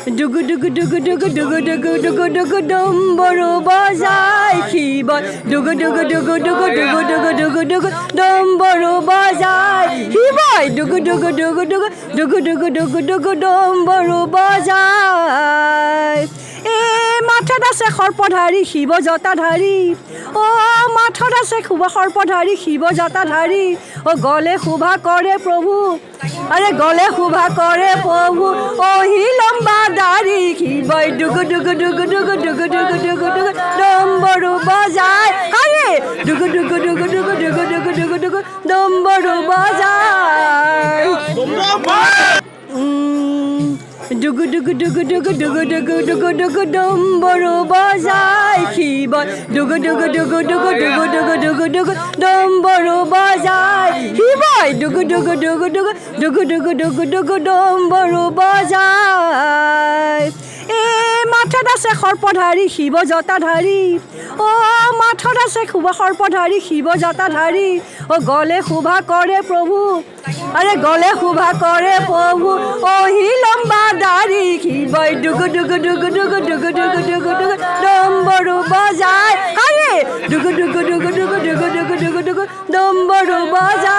ডুগু ডুগু ডুগু ডুগু ডুগু ডুগু ডুগু ডুগু ডম্বরু বাজায় শিবই ডুগু ডুগু ডুগু ডুগু ডুগু ডুগু ডুগু ডুগু ডম্বরু বাজায় শিবই ডুগু ডুগু ডুগু ডুগু ডুগু ডুগু ডুগু ডুগু ডম্বরু বাজায় এ মাথাত আছে সৰ্পধাৰী শিৱ জটাধাৰী অ মাথাত আছে সৰ্পধাৰী শিৱ জটাধাৰী অ গলে শোভা কৰে প্ৰভু আরে গলে শোভা কৰে প্ৰভু অহি লম্বা দাড়ি শিৱই ডুগু ডুগু ডুগু ডুগু ডুগু ডুগু ডুগু ডুগু ডম্বৰু বজায় আরে ডুগু ডুগু ডুগু ডুগু ডুগু ডুগু ডুগু ডুগু ডম্বৰু বজায় ডুগু ডুগু ডুগু ডুগু ডুগু ডুগু ডুগু ডুগু ডম্বৰু বজায় শিৱই ডুগু ডুগু ডুগু ডুগু ডুগু ডুগু ডুগু ডুগু ডম্বৰু বজায় শিৱই ডুগু ডুগু ডুগু ডুগু ডুগু ডুগু ডুগু ডুগু ডম্বৰু বজায় এ মাথাত আছে সৰ্পধাৰী শিৱ জটাধাৰী অ মাথাত আছে সৰ্পধাৰী শিৱ জটাধাৰী অ গলে শোভা কৰে প্ৰভু আরে গলে শোভা কৰে প্ৰভু অহি লম্বা দাড়ি শিৱই ডুগু ডুগু ডুগু ডুগু ডুগু ডুগু ডুগু ডুগু ডম্বৰু বজায় আরে ডুগু ডুগু ডুগু ডুগু ডুগু ডুগু ডুগু ডুগু ডম্বৰু বজায়